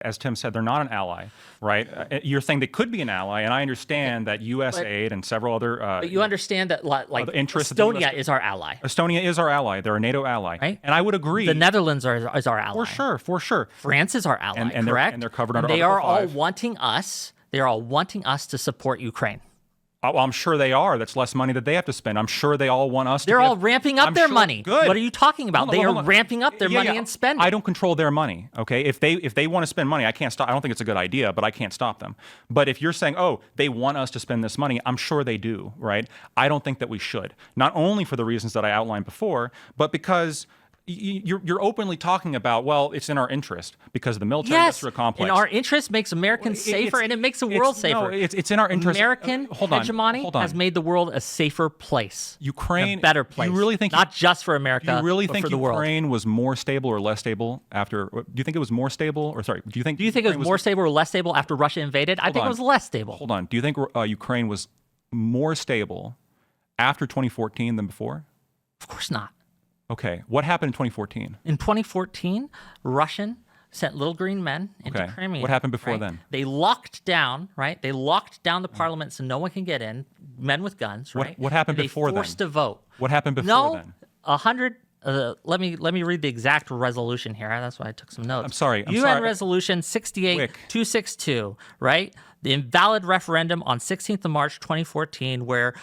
as Tim said, they're not an ally, right? You're saying they could be an ally, and I understand that U.S. aid and several other... but you understand that, like, Estonia is our ally. Estonia is our ally. They're a NATO ally. Right? And I would agree... The Netherlands is our ally. For sure. France is our ally, and correct? They're covered under They Article are all 5. wanting us. They are all wanting us to support Ukraine. Well, I'm sure they are. That's less money that they have to spend. I'm sure they all want us to They're all ramping up their money. Good. What are you talking about? They are ramping up their money and spending. I don't control their money, okay? If they want to spend money, I can't stop. I don't think it's a good idea, but I can't stop them. But if you're saying, oh, they want us to spend this money, I'm sure they do, right? I don't think that we should. Not only for the reasons that I outlined before, but because... You're openly talking about, well, it's in our interest because of the military-industrial complex. And our interest makes Americans safer, and it makes the world safer. No, it's in our interest. American hegemony has made the world a safer place. Ukraine, a better place. You really think not just for America, do you really but think for the world? Ukraine was more stable or less stable after? Do you think it was more stable, or sorry? Do you think it was more stable or less stable after Russia invaded? I think it was less stable. Hold on. Do you think Ukraine was more stable after 2014 than before? Of course not. Okay, what happened in 2014? In 2014, Russian sent little green men into Crimean. What happened before then? They locked down, right? They locked down the parliament so no one can get in, men with guns, right? What happened before then? They forced a vote. What happened before then? 100... let me read the exact resolution here. That's why I took some notes. I'm sorry. UN Resolution 68262, right? The invalid referendum on 16th of March 2014, where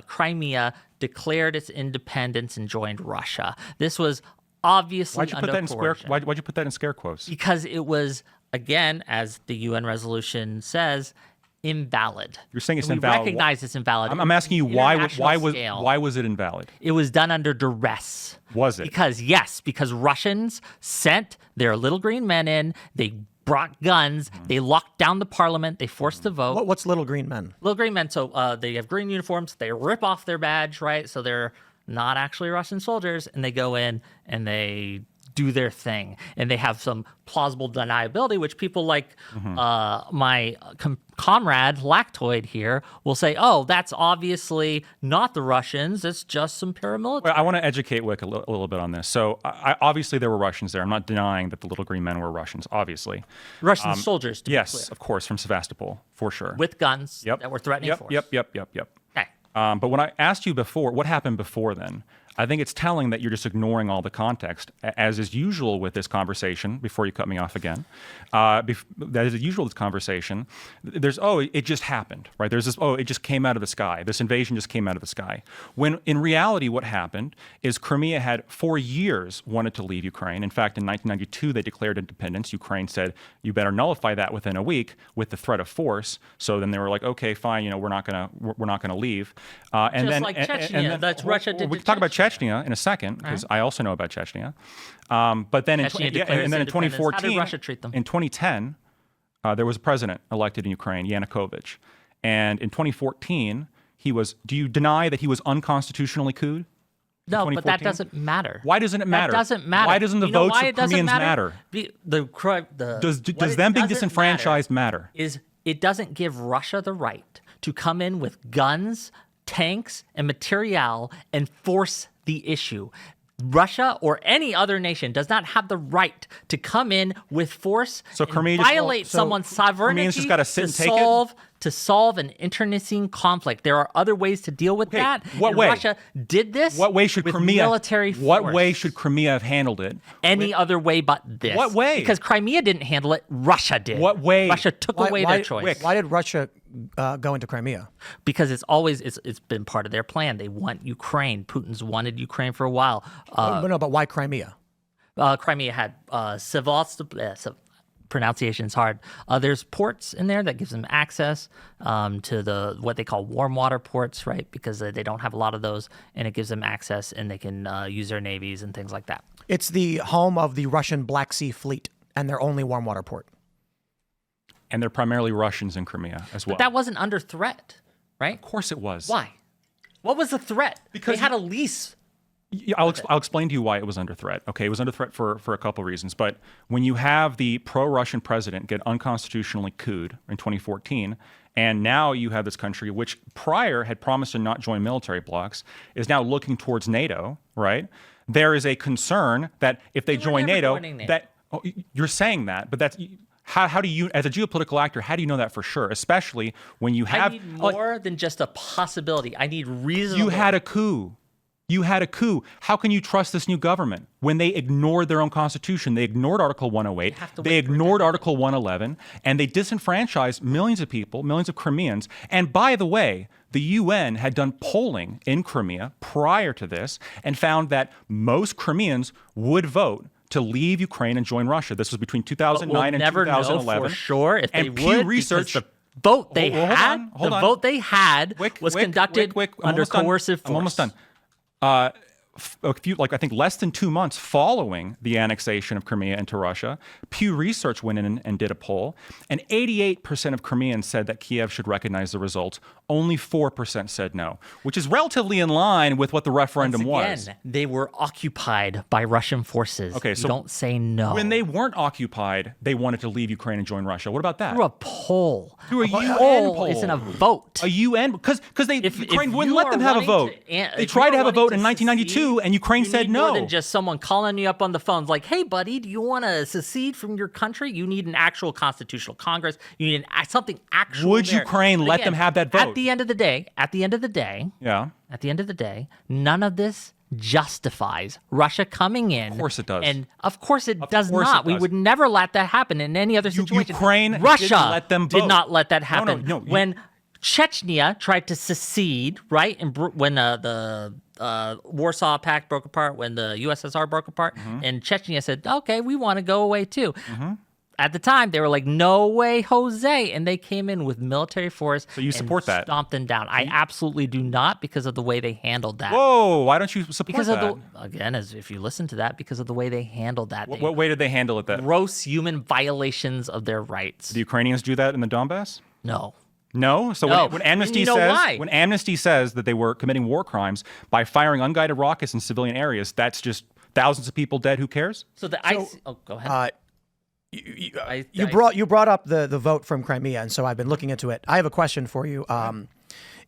Crimea declared its independence and joined Russia. This was obviously Why'd you put that in scare quotes? Because it was, again, as the UN resolution says, invalid. You're saying it's invalid. We recognize it's invalid. I'm asking you why was it invalid? It was done under duress. Was it? Because Russians sent their little green men in. They brought guns. They locked down the parliament. They forced the vote. What's little green men? Little green men. So they have green uniforms. They rip off their badge, right? So they're not actually Russian soldiers, and they go in and they do their thing, and they have some plausible deniability, which people like my comrade Lactoid here will say, oh, that's obviously not the Russians, it's just some paramilitary. Well, I want to educate Whick a little bit on this. So obviously there were Russians there. I'm not denying that the little green men were Russians, obviously. Russian soldiers, to be yes, clear. of course, from Sevastopol, for sure. With guns that were threatening force. Yep. Okay. But when I asked you before, what happened before then? I think it's telling that you're just ignoring all the context, as is usual with this conversation, before you cut me off again. That is usual with this conversation. There's, it just happened, right? There's this, it just came out of the sky. This invasion just came out of the sky. When in reality, what happened is Crimea had, for years, wanted to leave Ukraine. In fact, in 1992, they declared independence. Ukraine said, you better nullify that within a week with the threat of force. So then they were like, okay, fine, we're not gonna leave. And just then, like Chechnya, and then, that's Russia did. We can talk about Chechnya in a second, because I also know about Chechnya. But then in 2014, how did Russia treat them? In 2010, there was a president elected in Ukraine, Yanukovych. And in 2014, do you deny that he was unconstitutionally couped? No, but that doesn't matter. Why doesn't it matter? That doesn't matter. Why doesn't the votes of Crimeans matter? Does them being disenfranchised matter? It doesn't give Russia the right to come in with guns, tanks, and materiel and force the issue. Russia or any other nation does not have the right to come in with force and violate someone's sovereignty to solve an internecine conflict. There are other ways to deal with that. What way? Russia did this with military force. What way should Crimea have handled it? Any other way but this. What way? Because Crimea didn't handle it, Russia did. What way? Russia took away their choice. Why did Russia go into Crimea? Because it's been part of their plan. They want Ukraine. Putin's wanted Ukraine for a while. But why Crimea? Crimea had pronunciation's hard. There's ports in there that gives them access to what they call warm water ports, right? Because they don't have a lot of those, and it gives them access, and they can use their navies and things like that. It's the home of the Russian Black Sea Fleet and their only warm water port. And they're primarily Russians in Crimea as well. But that wasn't under threat, right? Of course it was. Why? What was the threat? Because they had a lease. I'll explain to you why it was under threat. Okay, it was under threat for a couple of reasons. But when you have the pro-Russian president get unconstitutionally couped in 2014, and now you have this country which prior had promised to not join military blocs, is now looking towards NATO, right? There is a concern that if they join NATO, that you're saying that, but How do you, as a geopolitical actor, how do you know that for sure? Especially when you have I need more than just a possibility. I need reasonable. you had a coup. You had a coup. How can you trust this new government when they ignored their own constitution? They ignored Article 108. They ignored Article 111, and they disenfranchised millions of people, millions of Crimeans. And by the way, the UN had done polling in Crimea prior to this and found that most Crimeans would vote to leave Ukraine and join Russia. This was between 2009 we'll and 2011. Never know for sure if and they Pew would, Research. because the vote they Hold had, on, hold the on. vote they had was conducted I'm under almost done. coercive force. I'm almost done. A few, I think less than 2 months following the annexation of Crimea into Russia, Pew Research went in and did a poll, and 88% of Crimeans said that Kiev should recognize the results. Only 4% said no, which is relatively in line with what the referendum was. Again, they were occupied by Russian forces. Okay, so don't say no. When they weren't occupied, they wanted to leave Ukraine and join Russia. What about that? Through a poll. Through a UN poll poll. isn't a vote. A UN, because Ukraine wouldn't you let are them have a wanting vote. They tried to have a vote in 1992, and Ukraine said no. More than just someone calling you up on the phones like, hey, buddy, do you want to secede from your country? You need an actual constitutional Congress. You need something actual. Would there. Ukraine But let again, them have that vote? At the end of the day, Yeah. none of this justifies Russia coming in. Of course it does. And of course it does course not. it We does. would never let that happen in any other situation. Ukraine Russia didn't let them did vote. not let that happen. No, when Chechnya tried to secede, right? And when the Warsaw Pact broke apart, when the USSR broke apart, and Chechnya said, okay, we want to go away too. At the time, they were like, no way, Jose. And they came in with military force. So you support that? Stomped them down. I absolutely do not, because of the way they handled that. Whoa, why don't you support Because that? of again, as if you listen to that, because of the way they handled that. What way did they handle it then? Gross human violations of their rights. The Ukrainians do that in the Donbass? No. No. So No. when Amnesty And you know says why? when Amnesty says that they were committing war crimes by firing unguided rockets in civilian areas, that's just thousands of people dead. Who cares? So go ahead. You brought up the vote from Crimea, and so I've been looking into it. I have a question for you.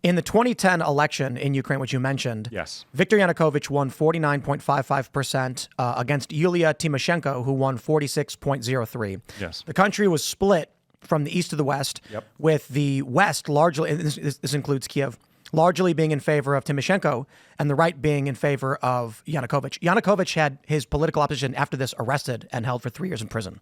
In the 2010 election in Ukraine, which you mentioned, Yes. Viktor Yanukovych won 49.55% against Yulia Tymoshenko, who won 46.03%. Yes. The country was split from the east to the west, Yep. with the west largely, and this includes Kiev, largely being in favor of Tymoshenko and the right being in favor of Yanukovych. Yanukovych had his political opposition after this arrested and held for 3 years in prison.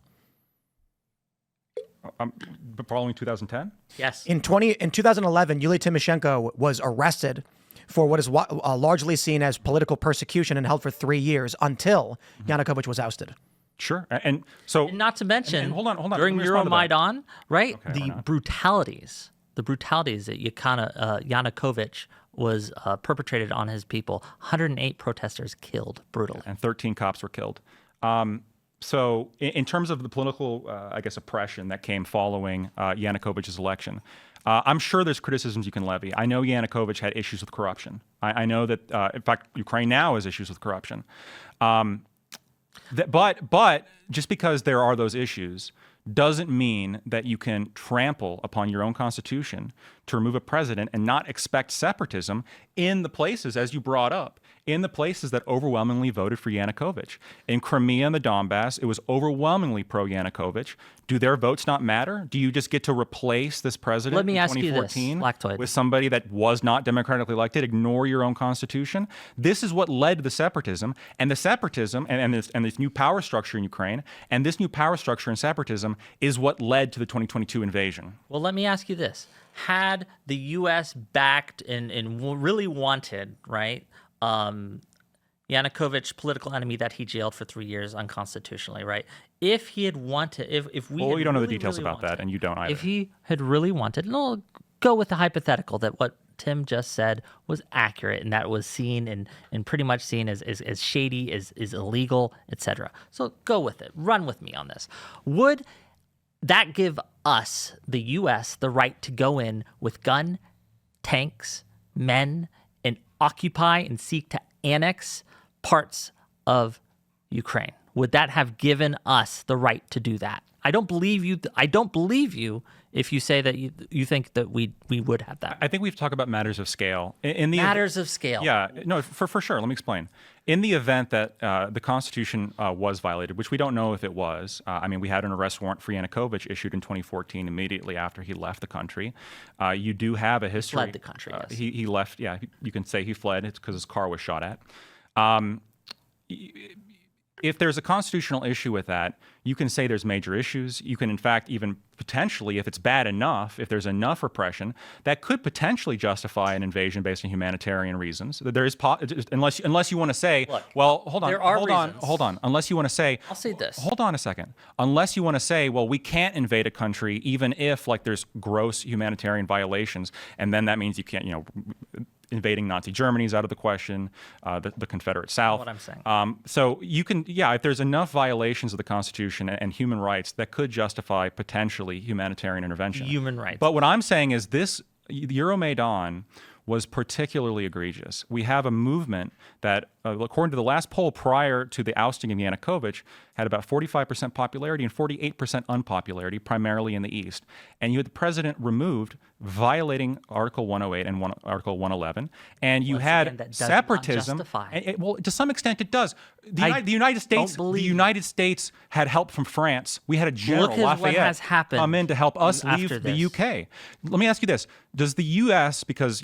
But following 2010? Yes. In 2011, Yulia Tymoshenko was arrested for what is largely seen as political persecution and held for 3 years until Yanukovych was ousted. Sure. And so And not to mention, and hold on. during Let me respond to that. Euromaidan, right? Okay, why the not? brutalities that Yanukovych was perpetrated on his people. 108 protesters killed brutally. And 13 cops were killed. So in terms of the political, oppression that came following Yanukovych's election, I'm sure there's criticisms you can levy. I know Yanukovych had issues with corruption. I know that, in fact, Ukraine now has issues with corruption. But just because there are those issues doesn't mean that you can trample upon your own constitution to remove a president and not expect separatism in the places, as you brought up, in the places that overwhelmingly voted for Yanukovych. In Crimea and the Donbass, it was overwhelmingly pro-Yanukovych. Do their votes not matter? Do you just get to replace this president Let me in ask you this, 2014 Lactoid. with somebody that was not democratically elected, ignore your own constitution? This is what led to the separatism, and the separatism and this new power structure in Ukraine, and this new power structure and separatism is what led to the 2022 invasion. Well, let me ask you this. Had the U.S. backed and really wanted, right, Yanukovych, political enemy that he jailed for 3 years unconstitutionally, right? If he had wanted, if we Well, had you don't know the really, details really about that, and you don't either. If he had really wanted, and I'll go with the hypothetical that what Tim just said was accurate, and that was seen and pretty much seen as shady, is illegal, etc. So go with it. Run with me on this. Would that give us, the U.S., the right to go in with gun, tanks, men, and occupy and seek to annex parts of Ukraine? would that have given us the right to do that? I don't believe you. I don't believe you if you say that you think that we would have that. I think we've talked about matters of scale. In the Matters of scale. Yeah, no, for sure. Let me explain. In the event that the Constitution was violated, which we don't know if it was, I mean, we had an arrest warrant for Yanukovych issued in 2014, immediately after he left the country. You do have a history. Fled the country, yes. He left, yeah, you can say he fled. It's because his car was shot at. If there's a constitutional issue with that, you can say there's major issues. You can, in fact, even potentially, if it's bad enough, if there's enough repression, that could potentially justify an invasion based on humanitarian reasons. There is, unless you want to say, look, well, hold on, there are hold on. Unless you want to say, I'll say this. Hold on a second. Unless you want to say, well, we can't invade a country even if like there's gross humanitarian violations, and then that means you can't, invading Nazi Germany is out of the question, the Confederate South. What I'm saying. So you can, if there's enough violations of the Constitution and human rights, that could justify potentially humanitarian intervention. Human rights. But what I'm saying is this, the Euromaidan was particularly egregious. We have a movement that, according to the last poll prior to the ousting of Yanukovych, had about 45% popularity and 48% unpopularity, primarily in the East. And you had the president removed, violating Article 108 and Article 111. And you had separatism. Well, to some extent, it does. The United States had help from France. We had a General Lafayette come in to help us leave the UK. Let me ask you this: does the U.S., because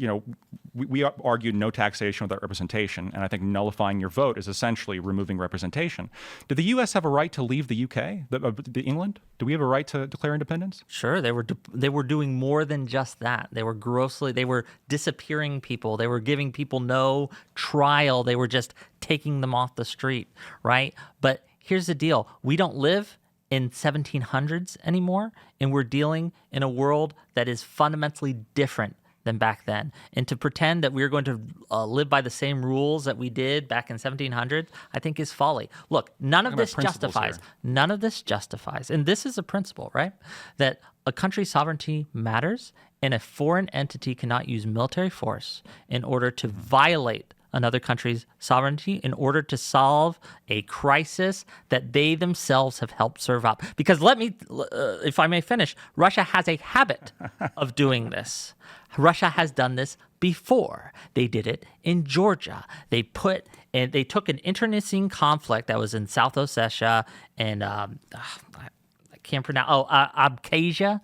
we argued no taxation without representation, and I think nullifying your vote is essentially removing representation. Did the U.S. have a right to leave the UK, the England? Do we have a right to declare independence? Sure, they were doing more than just that. They were disappearing people. They were giving people no trial. They were just taking them off the street, right? But here's the deal: we don't live in 1700s anymore, and we're dealing in a world that is fundamentally different than back then. And to pretend that we're going to live by the same rules that we did back in 1700, I think is folly. Look, none of this justifies, and this is a principle, right? That a country's sovereignty matters, and a foreign entity cannot use military force in order to violate another country's sovereignty in order to solve a crisis that they themselves have helped serve up. Because if I may finish, Russia has a habit of doing this. Russia has done this before. They did it in Georgia. They took an internecine conflict that was in South Ossetia and can't pronounce. Abkhazia.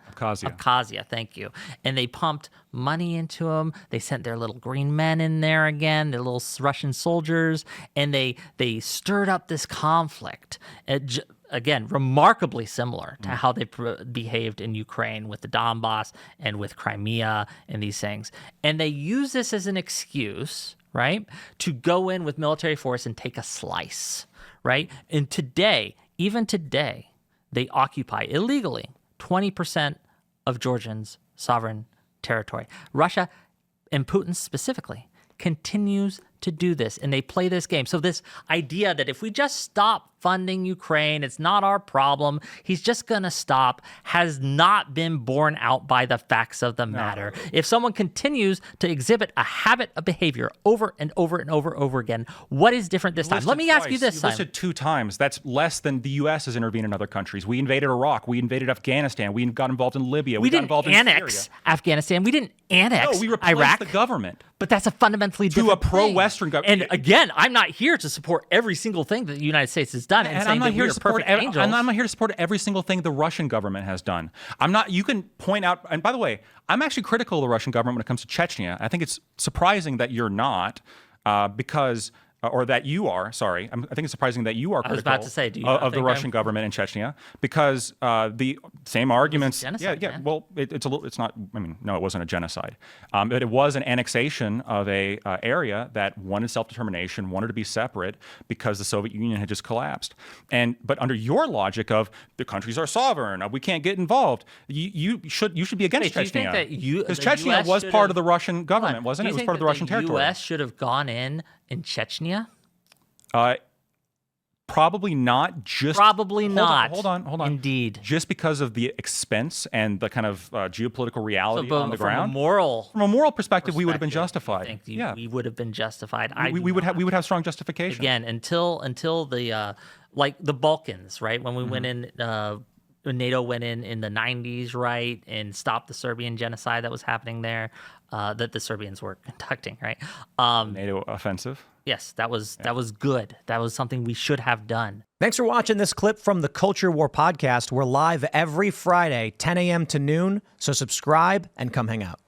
Thank you. And they pumped money into them. They sent their little green men in there again, their little Russian soldiers, and they stirred up this conflict. Again, remarkably similar to how they behaved in Ukraine with the Donbass and with Crimea and these things. And they use this as an excuse, right, to go in with military force and take a slice, right? And even today, they occupy illegally 20% of Georgians' sovereign territory. Russia, and Putin specifically, continues to do this, and they play this game. So this idea that if we just stop funding Ukraine, it's not our problem, he's just going to stop, has not been borne out by the facts of the matter. If someone continues to exhibit a habit of behavior over and over and over again, what is different this time? Let me ask you this, Simon. You listed 2 times. That's less than the U.S. has intervened in other countries. We invaded Iraq. We invaded Afghanistan. We got involved in Libya. We got involved in Syria. We didn't annex Afghanistan. We didn't annex Iraq. No, we replaced the government. But that's a fundamentally different to a pro-Western government. And again, I'm not here to support every single thing that the United States has done. And I'm not here to support. I'm not here to support every single thing the Russian government has done. I'm not. You can point out. And by the way, I'm actually critical of the Russian government when it comes to Chechnya. I think it's surprising that you're not, because. Or that you are, sorry. I think it's surprising that you are critical of the Russian government in Chechnya, because the same arguments. Genocide, well, it's not. I mean, no, it wasn't a genocide, but it was an annexation of a area that wanted self-determination, wanted to be separate because the Soviet Union had just collapsed. But under your logic of the countries are sovereign, we can't get involved, you should be against Chechnya, because Chechnya was part of the Russian government, wasn't it? It was part of the Russian territory. The U.S. should have gone in Chechnya? Probably not. Just Probably not. Hold on. Indeed. Just because of the expense and the kind of geopolitical reality on the ground. From a moral perspective, we would have been justified. I think we would have been justified. We would have strong justification. Again, until the like the Balkans, right? When we went in, when NATO went in the 90s, right, and stopped the Serbian genocide that was happening there, that the Serbians were conducting, right? NATO offensive. Yes, that was good. That was something we should have done. Thanks for watching this clip from the Culture War podcast. We're live every Friday, 10 a.m. to noon, so subscribe and come hang out.